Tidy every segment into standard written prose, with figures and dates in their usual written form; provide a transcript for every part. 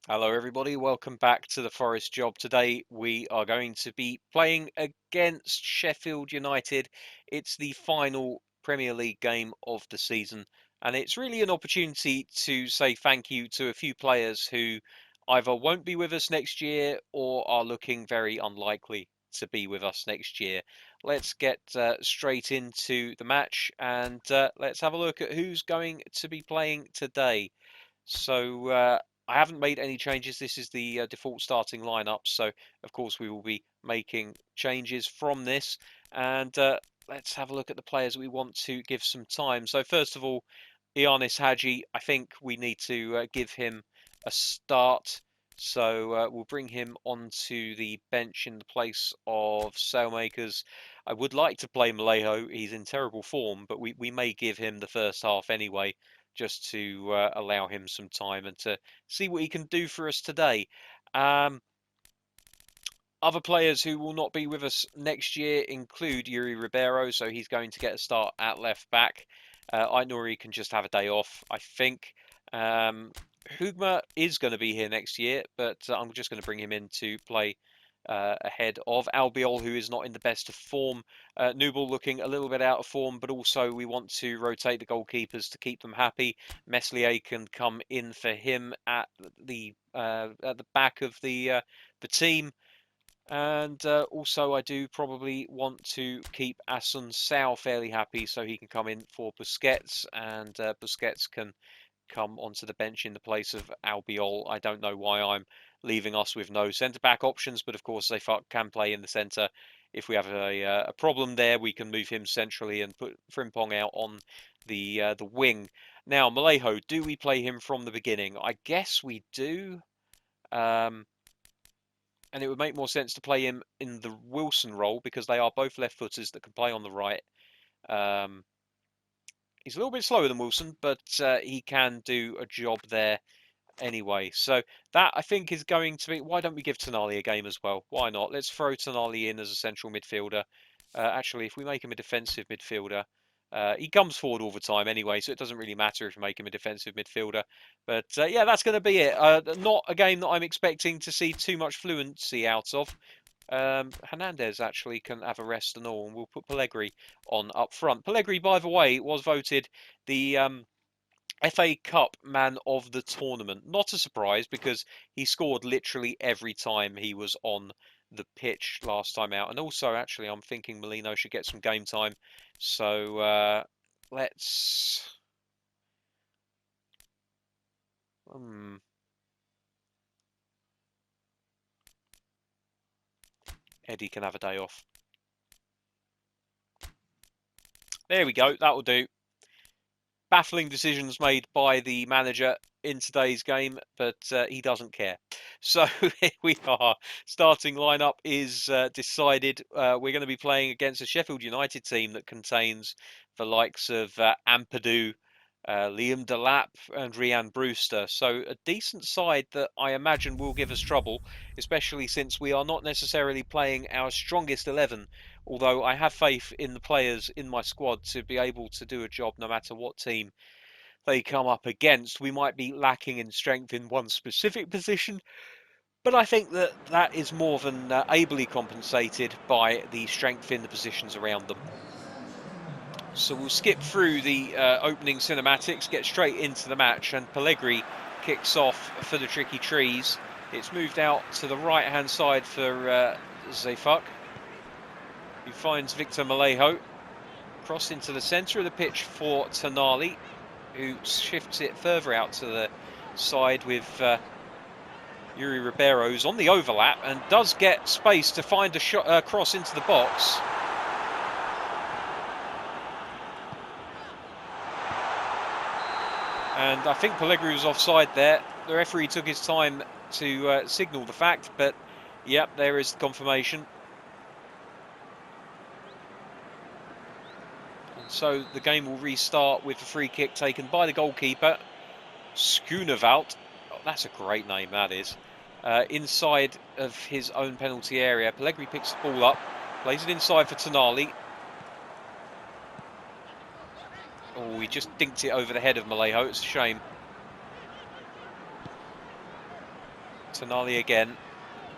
Hello everybody, welcome back to the Forest Job. Today we are going to be playing against Sheffield United. It's the final Premier League game of the season, and it's really an opportunity to say thank you to a few players who either won't be with us next year or are looking very unlikely to be with us next year. Let's get straight into the match and let's have a look at who's going to be playing today. So I haven't made any changes. This is the default starting lineup. So of course we will be making changes from this. And let's have a look at the players we want to give some time. So first of all, Ioannis Hagi, I think we need to give him a start. So we'll bring him onto the bench in the place of Sailmakers. I would like to play Malejo. He's in terrible form, but we may give him the first half anyway, just to allow him some time and to see what he can do for us today. Other players who will not be with us next year include Yuri Ribeiro, so he's going to get a start at left back. Aït-Nouri can just have a day off, I think. Hugma is going to be here next year, but I'm just going to bring him in to play ahead of Albiol, who is not in the best of form. Nubel looking a little bit out of form, but also we want to rotate the goalkeepers to keep them happy. Meslier can come in for him at the back of the team. And also I do probably want to keep Asun Sao fairly happy so he can come in for Busquets, and Busquets can come onto the bench in the place of Albiol. I don't know why I'm leaving us with no centre-back options, but of course they can play in the centre. If we have a problem there, we can move him centrally and put Frimpong out on the wing. Now, Malejo, do we play him from the beginning? I guess we do. And it would make more sense to play him in the Wilson role because they are both left-footers that can play on the right. He's a little bit slower than Wilson, but he can do a job there anyway. So that, I think, is going to be... Why don't we give Tonali a game as well? Why not? Let's throw Tonali in as a central midfielder. Actually, if we make him a defensive midfielder, he comes forward all the time anyway, so it doesn't really matter if you make him a defensive midfielder. But yeah, that's going to be it. Not a game that I'm expecting to see too much fluency out of. Hernandez actually can have a rest and all, and we'll put Pellegrini on up front. Pellegrini, by the way, was voted the FA Cup man of the tournament. Not a surprise because he scored literally every time he was on the pitch last time out. And also, actually, I'm thinking Molino should get some game time. So let's... Eddie can have a day off. There we go. That will do. Baffling decisions made by the manager in today's game, but he doesn't care. So here we are. Starting lineup is decided. We're going to be playing against a Sheffield United team that contains the likes of Ampadu, Liam Delap and Rhian Brewster. So a decent side that I imagine will give us trouble, especially since we are not necessarily playing our strongest 11, although I have faith in the players in my squad to be able to do a job no matter what team they come up against. We might be lacking in strength in one specific position, but I think that that is more than ably compensated by the strength in the positions around them. So we'll skip through the opening cinematics, get straight into the match, and Pellegrini kicks off for the Tricky Trees. It's moved out to the right-hand side for Zefuk, who finds Victor Malejo. Cross into the centre of the pitch for Tonali, who shifts it further out to the side with Yuri Ribeiro's on the overlap and does get space to find a shot, cross into the box. And I think Pellegrini was offside there. The referee took his time to signal the fact, but yep, there is the confirmation. And so the game will restart with the free kick taken by the goalkeeper, Schooneveld. Oh, that's a great name, that is. Inside of his own penalty area. Pellegrini picks the ball up, plays it inside for Tonali. Oh, he just dinked it over the head of Malejo. It's a shame. Tonali again.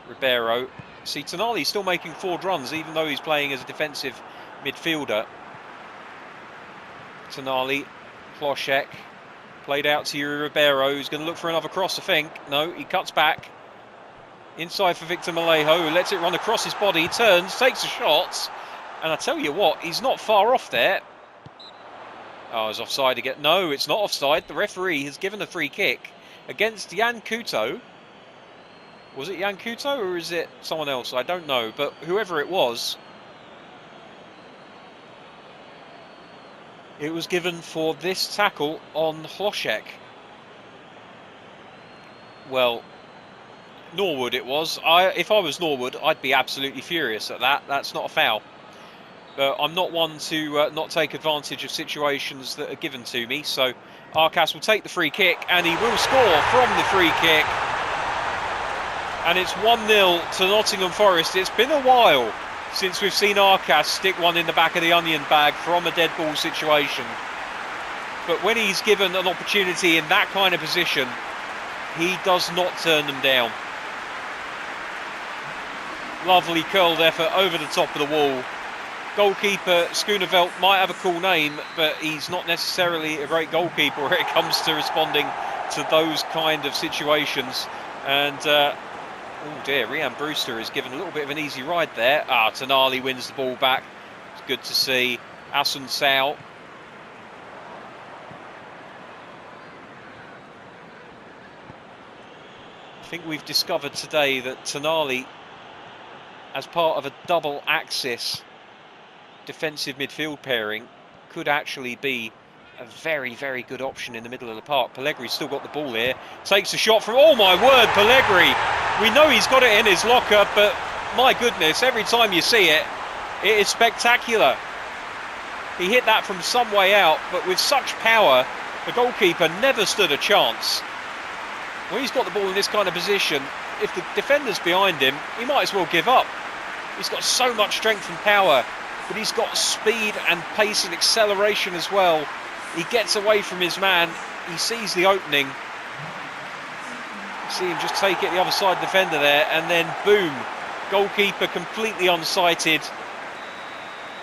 Ribeiro. See, Tonali's still making forward runs, even though he's playing as a defensive midfielder. Tonali, Ploshek, played out to Yuri Ribeiro, who's going to look for another cross, I think. No, he cuts back. Inside for Victor Malejo, who lets it run across his body, turns, takes a shot. And I tell you what, he's not far off there. Oh, it's offside again. No, it's not offside. The referee has given a free kick against Jan Kuto. Was it Jan Kuto or is it someone else? I don't know, but whoever it was given for this tackle on Hlošek. Well, Norwood it was. If I was Norwood, I'd be absolutely furious at that. That's not a foul. But I'm not one to not take advantage of situations that are given to me. So Arcas will take the free kick and he will score from the free kick. And it's 1-0 to Nottingham Forest. It's been a while since we've seen Arcas stick one in the back of the onion bag from a dead ball situation. But when he's given an opportunity in that kind of position, he does not turn them down. Lovely curled effort over the top of the wall. Goalkeeper Schooneveld might have a cool name, but he's not necessarily a great goalkeeper when it comes to responding to those kind of situations. And oh dear, Rian Brewster is given a little bit of an easy ride there. Tonali wins the ball back. It's good to see. Asun Sao. I think we've discovered today that Tonali, as part of a double axis defensive midfield pairing, could actually be a very, very good option in the middle of the park. Pellegri's still got the ball here. Takes a shot from, oh my word, Pellegri. We know he's got it in his locker, but my goodness, every time you see it, it is spectacular. He hit that from some way out, but with such power, the goalkeeper never stood a chance. When he's got the ball in this kind of position, if the defender's behind him, he might as well give up. He's got so much strength and power, but he's got speed and pace and acceleration as well. He gets away from his man, he sees the opening. See him just take it the other side defender there, and then boom, goalkeeper completely unsighted.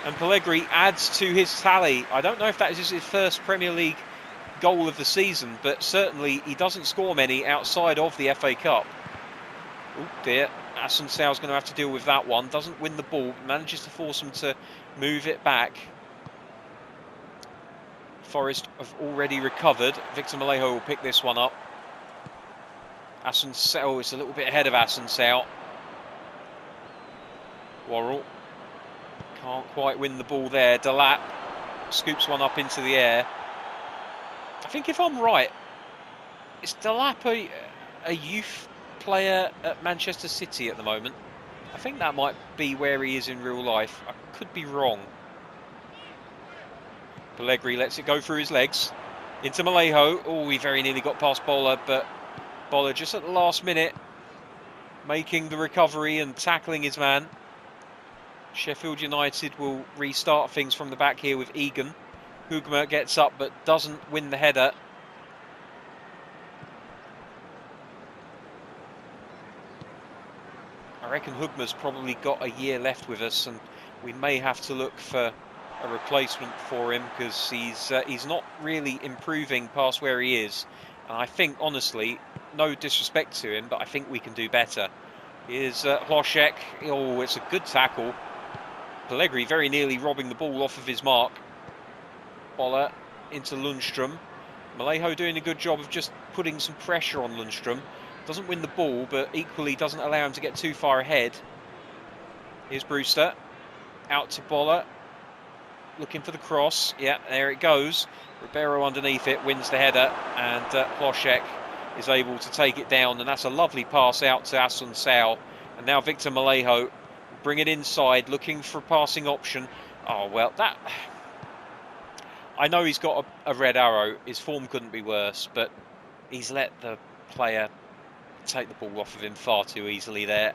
And Pellegri adds to his tally. I don't know if that is his first Premier League goal of the season, but certainly he doesn't score many outside of the FA Cup. Oh dear, Asun Sao's going to have to deal with that one. Doesn't win the ball, manages to force him to move it back. Forest have already recovered. Victor Malejo will pick this one up. Asun Sao is a little bit ahead of Asun Sao. Worrell can't quite win the ball there. Delap scoops one up into the air. I think if I'm right, is Delap a youth player at Manchester City at the moment? I think that might be where he is in real life. I could be wrong. Pellegri lets it go through his legs. Into Malejo. Oh, he very nearly got past Bola, but Bola just at the last minute making the recovery and tackling his man. Sheffield United will restart things from the back here with Egan. Hugma gets up but doesn't win the header. I reckon Hugma's probably got a year left with us, and we may have to look for a replacement for him, because he's not really improving past where he is. And I think, honestly, no disrespect to him, but I think we can do better. Here's Hlošek. Oh, it's a good tackle. Pellegri very nearly robbing the ball off of his mark. Bola into Lundstrom. Malejo doing a good job of just putting some pressure on Lundstrom. Doesn't win the ball, but equally doesn't allow him to get too far ahead. Here's Brewster. Out to Bola. Looking for the cross. Yeah, there it goes. Ribeiro underneath it, wins the header, and Hlošek is able to take it down, and that's a lovely pass out to Asun Sao. And now Victor Malejo bring it inside, looking for a passing option. Oh, well, that... I know he's got a red arrow. His form couldn't be worse, but he's let the player take the ball off of him far too easily there.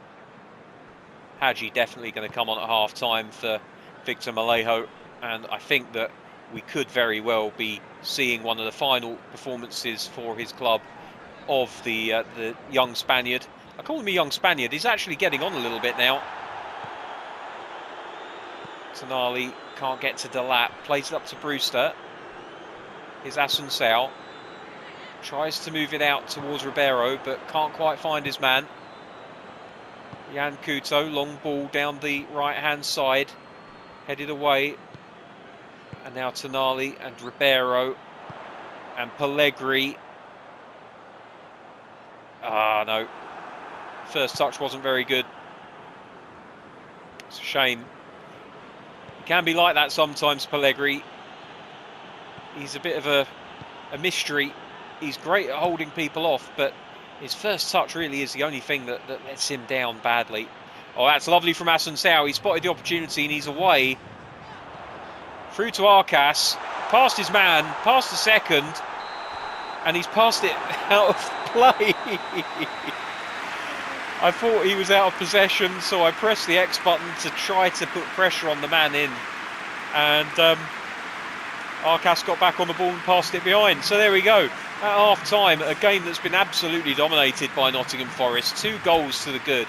Hadji definitely going to come on at half-time for Victor Malejo, and I think that we could very well be seeing one of the final performances for his club of the young Spaniard. I call him a young Spaniard. He's actually getting on a little bit now. Tonali can't get to Delap. Plays it up to Brewster. Here's Asuncao. Tries to move it out towards Ribeiro, but can't quite find his man. Yan Couto, long ball down the right-hand side. Headed away. And now Tonali and Ribeiro and Pellegrini. Ah, no. First touch wasn't very good. It's a shame. He can be like that sometimes, Pellegrini. He's a bit of a mystery. He's great at holding people off, but his first touch really is the only thing that lets him down badly. Oh, that's lovely from Asuncao. He spotted the opportunity and he's away. Through to Arcas. Past his man, past the second. And he's passed it out of play. I thought he was out of possession, so I pressed the X button to try to put pressure on the man in. And Arcas got back on the ball and passed it behind. So there we go. At half-time, a game that's been absolutely dominated by Nottingham Forest. 2 goals to the good.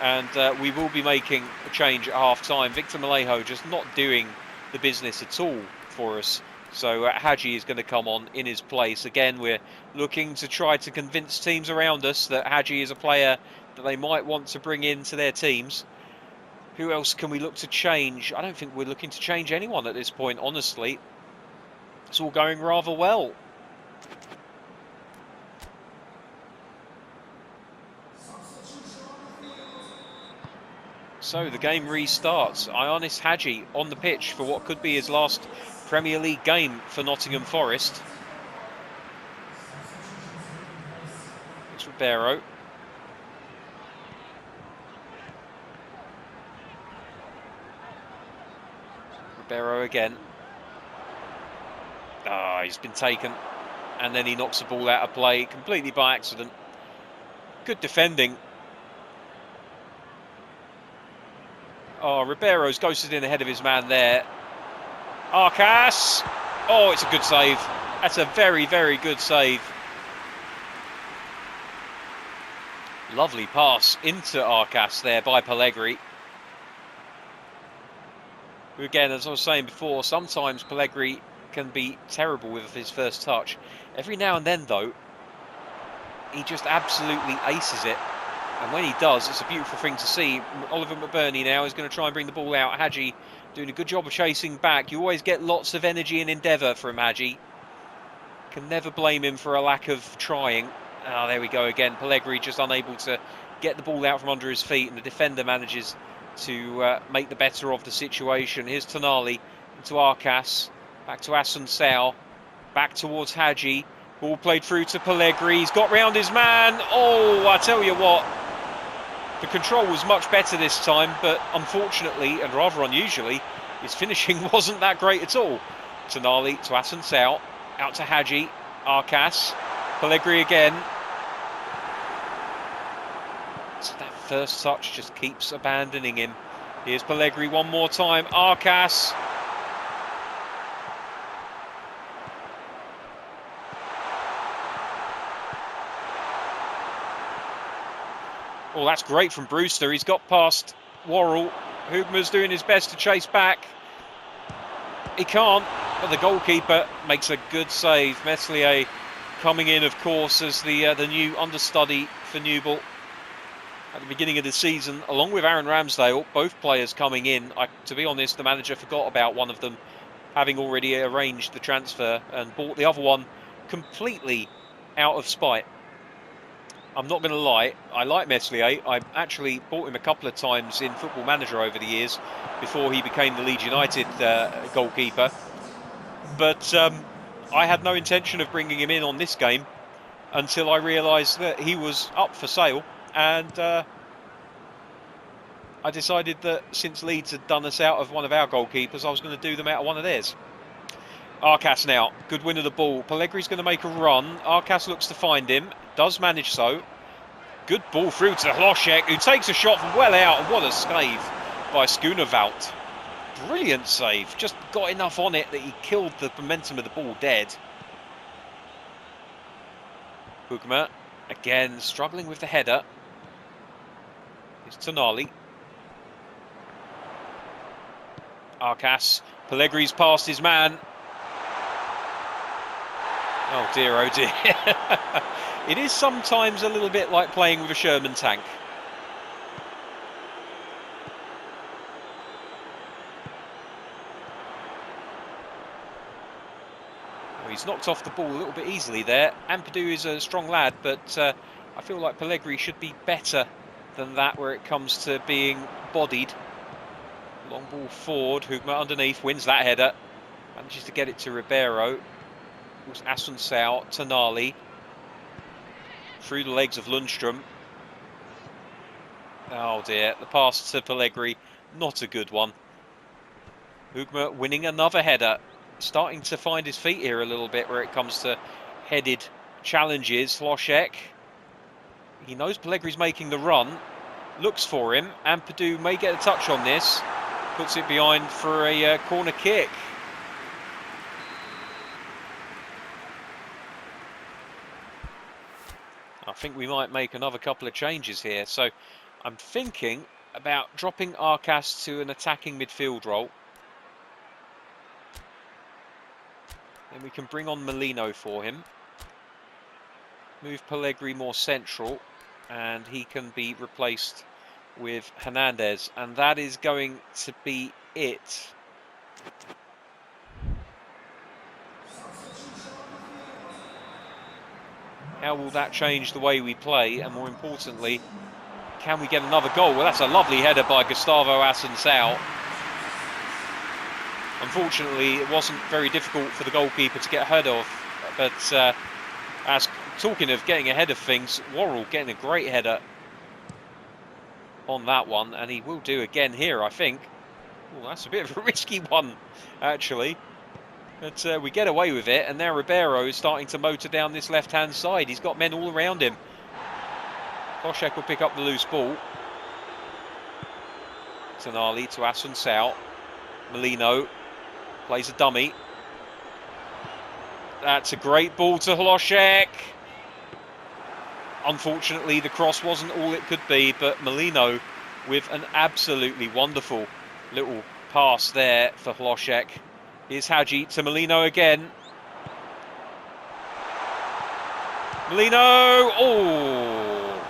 And we will be making a change at half-time. Victor Malejo just not doing the business at all for us. So Hadji is going to come on in his place. Again, we're looking to try to convince teams around us that Hadji is a player that they might want to bring into their teams. Who else can we look to change? I don't think we're looking to change anyone at this point, honestly. It's all going rather well. So the game restarts. Ioannis Hadji on the pitch for what could be his last Premier League game for Nottingham Forest. It's Ribeiro. Ribeiro again. Ah, he's been taken. And then he knocks the ball out of play completely by accident. Good defending. Oh, Ribeiro's ghosted in ahead of his man there. Arcas. Oh, it's a good save. That's a very, very good save. Lovely pass into Arcas there by Pellegrini. Who, again, as I was saying before, sometimes Pellegrini can be terrible with his first touch. Every now and then, though, he just absolutely aces it. And when he does, it's a beautiful thing to see. Oliver McBurney now is going to try and bring the ball out. Hadji doing a good job of chasing back. You always get lots of energy and endeavour from Hadji. Can never blame him for a lack of trying. Ah, there we go again. Pellegrini just unable to get the ball out from under his feet, and the defender manages to make the better of the situation. Here's Tonali into Arcas. Back to Asuncao. Back towards Hadji. Ball played through to Pellegrini. He's got round his man. Oh, I tell you what. The control was much better this time, but unfortunately, and rather unusually, his finishing wasn't that great at all. Tonali to Asuncao, out to Hadji, Arcas, Pellegrini again. So that first touch just keeps abandoning him. Here's Pellegrini one more time, Arcas. Oh, that's great from Brewster. He's got past Worrell. Hoogma's doing his best to chase back. He can't, but the goalkeeper makes a good save. Meslier coming in, of course, as the new understudy for Newbold at the beginning of the season, along with Aaron Ramsdale, both players coming in. To be honest, the manager forgot about one of them, having already arranged the transfer and bought the other one completely out of spite. I'm not going to lie, I like Meslier. I actually bought him a couple of times in Football Manager over the years before he became the Leeds United goalkeeper. But I had no intention of bringing him in on this game until I realised that he was up for sale. And I decided that since Leeds had done us out of one of our goalkeepers, I was going to do them out of one of theirs. Arcas now, good win of the ball. Pellegrini's going to make a run. Arcas looks to find him, does manage so. Good ball through to Hlošek, who takes a shot from well out, and what a save by Schooneveld. Brilliant save, just got enough on it that he killed the momentum of the ball dead. Hoogma, again, struggling with the header. It's Tonali. Arcas. Pellegri's past his man. Oh dear, oh dear. It is sometimes a little bit like playing with a Sherman tank. Well, he's knocked off the ball a little bit easily there. Ampadu is a strong lad, but I feel like Pellegri should be better than that where it comes to being bodied. Long ball forward, Hugma underneath, wins that header. Manages to get it to Ribeiro. Asuncao, Tonali. Through the legs of Lundstrom. Oh dear, the pass to Pellegri, not a good one. Hugma winning another header. Starting to find his feet here a little bit where it comes to headed challenges. Hlošek. He knows Pellegri's making the run. Looks for him. Ampadu may get a touch on this. Puts it behind for a corner kick. I think we might make another couple of changes here. So I'm thinking about dropping Arcas to an attacking midfield role. Then we can bring on Molino for him. Move Pellegri more central. And he can be replaced with Hernandez. And that is going to be it. How will that change the way we play? And more importantly, can we get another goal? Well, that's a lovely header by Gustavo Asuncao. Unfortunately, it wasn't very difficult for the goalkeeper to get ahead of. But as talking of getting ahead of things, Worrell getting a great header on that one. And he will do again here, I think. Oh, that's a bit of a risky one, actually. But we get away with it, and now Ribeiro is starting to motor down this left-hand side. He's got men all around him. Hlošek will pick up the loose ball. Tonali to Asuncao. Molino plays a dummy. That's a great ball to Hlošek. Unfortunately, the cross wasn't all it could be, but Molino with an absolutely wonderful little pass there for Hlošek. Here's Hadji to Molino again. Molino! Oh!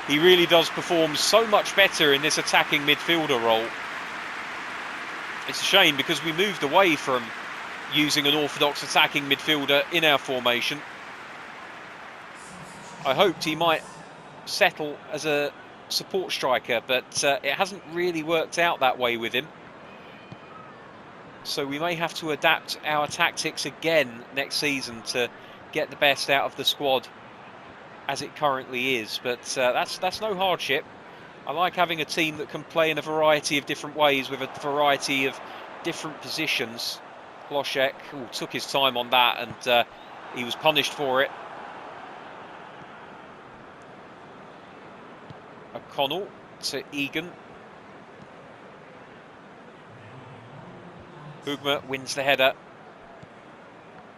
He really does perform so much better in this attacking midfielder role. It's a shame because we moved away from using an orthodox attacking midfielder in our formation. I hoped he might settle as a support striker, but it hasn't really worked out that way with him. So we may have to adapt our tactics again next season to get the best out of the squad as it currently is. But that's no hardship. I like having a team that can play in a variety of different ways with a variety of different positions. Hlošek took his time on that, and he was punished for it. O'Connell to Egan. Hugma wins the header.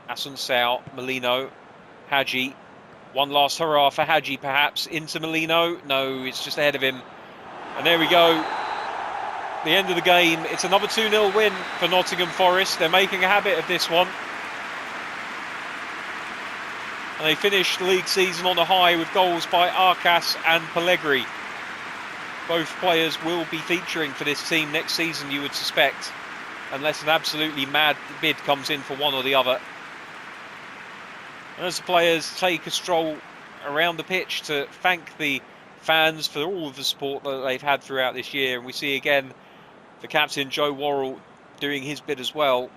Asuncao, Molino, Hadji. One last hurrah for Hadji, perhaps. Into Molino. No, it's just ahead of him. And there we go. The end of the game. It's another 2-0 win for Nottingham Forest. They're making a habit of this one. And they finished the league season on a high with goals by Arcas and Pellegri. Both players will be featuring for this team next season, you would suspect, unless an absolutely mad bid comes in for one or the other. And as the players take a stroll around the pitch to thank the fans for all of the support that they've had throughout this year, and we see again the captain Joe Worrell doing his bit as well,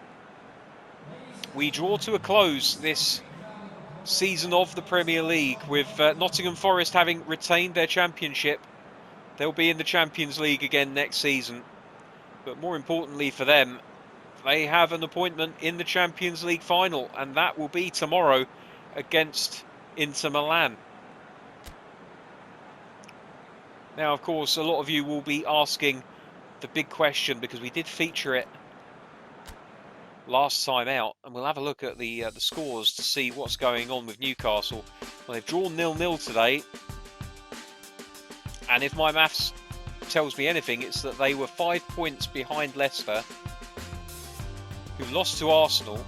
we draw to a close this season of the Premier League with Nottingham Forest having retained their championship. They'll be in the Champions League again next season. But more importantly for them, they have an appointment in the Champions League final, and that will be tomorrow against Inter Milan. Now, of course, a lot of you will be asking the big question, because we did feature it last time out, and we'll have a look at the scores to see what's going on with Newcastle. Well, they've drawn 0-0 today. And if my maths tells me anything, it's that they were 5 points behind Leicester, who lost to Arsenal.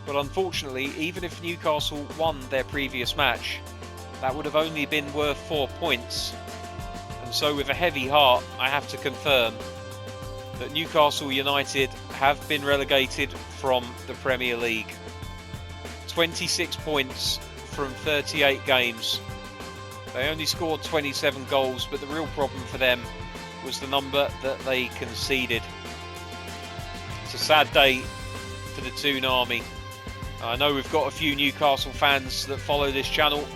But unfortunately, even if Newcastle won their previous match, that would have only been worth 4 points. And so with a heavy heart, I have to confirm that Newcastle United have been relegated from the Premier League. 26 points from 38 games. They only scored 27 goals, but the real problem for them was the number that they conceded. It's a sad day for the Toon Army. I know we've got a few Newcastle fans that follow this channel.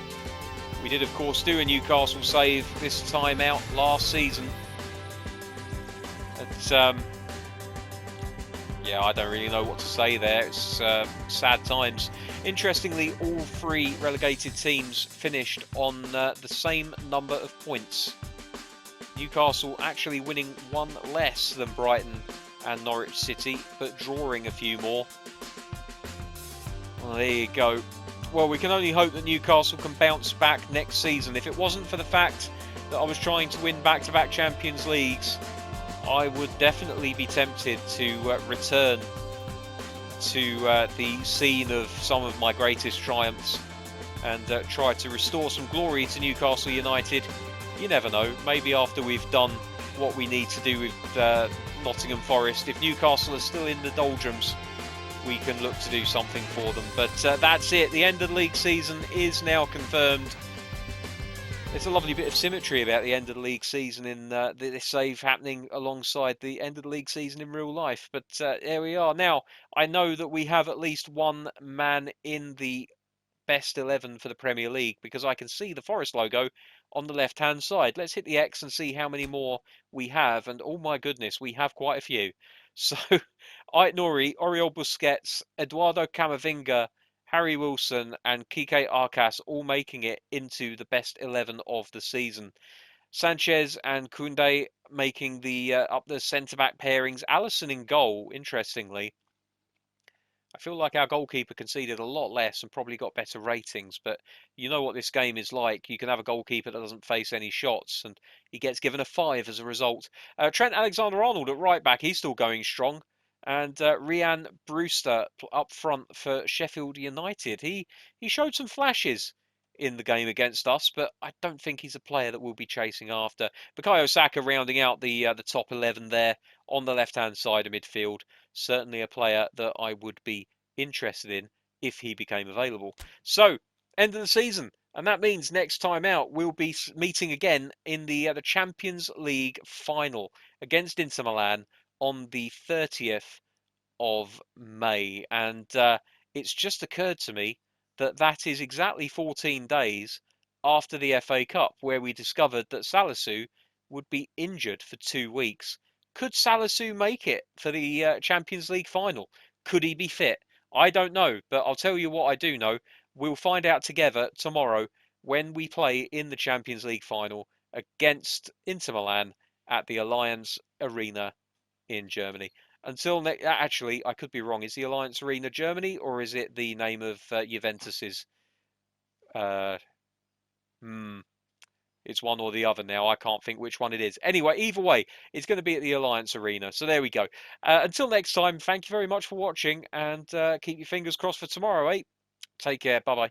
We did, of course, do a Newcastle save this time out last season. Yeah, I don't really know what to say there. It's sad times. Interestingly, all 3 relegated teams finished on the same number of points. Newcastle actually winning 1 less than Brighton and Norwich City, but drawing a few more. Well, there you go. Well, we can only hope that Newcastle can bounce back next season. If it wasn't for the fact that I was trying to win back-to-back Champions Leagues, I would definitely be tempted to return to the scene of some of my greatest triumphs and try to restore some glory to Newcastle United. You never know, maybe after we've done what we need to do with Nottingham Forest, if Newcastle are still in the doldrums, we can look to do something for them. But that's it, the end of the league season is now confirmed. There's a lovely bit of symmetry about the end of the league season in this save happening alongside the end of the league season in real life. But there we are. Now, I know that we have at least one man in the best 11 for the Premier League because I can see the Forest logo on the left-hand side. Let's hit the X and see how many more we have. And oh my goodness, we have quite a few. So, Ait Nouri, Oriol Busquets, Eduardo Camavinga, Harry Wilson and Kike Arcas all making it into the best 11 of the season. Sanchez and Koundé making the up the centre-back pairings. Alisson in goal, interestingly. I feel like our goalkeeper conceded a lot less and probably got better ratings, but you know what this game is like. You can have a goalkeeper that doesn't face any shots, and he gets given a 5 as a result. Trent Alexander-Arnold at right back, he's still going strong. And Ryan Brewster up front for Sheffield United. He showed some flashes in the game against us, but I don't think he's a player that we'll be chasing after. Bukayo Saka rounding out the top 11 there on the left-hand side of midfield. Certainly a player that I would be interested in if he became available. So, end of the season. And that means next time out, we'll be meeting again in the Champions League final against Inter Milan on the 30th of May. And it's just occurred to me that that is exactly 14 days after the FA Cup, where we discovered that Salisu would be injured for 2 weeks. Could Salisu make it for the Champions League final? Could he be fit? I don't know, but I'll tell you what I do know. We'll find out together tomorrow when we play in the Champions League final against Inter Milan at the Allianz Arena in Germany. Until next, actually, I could be wrong. Is the Allianz Arena Germany or is it the name of Juventus's? Uh, It's one or the other now. I can't think which one it is. Anyway, either way, it's going to be at the Alliance Arena. So there we go. Until next time, thank you very much for watching and keep your fingers crossed for tomorrow, eh? Take care. Bye-bye.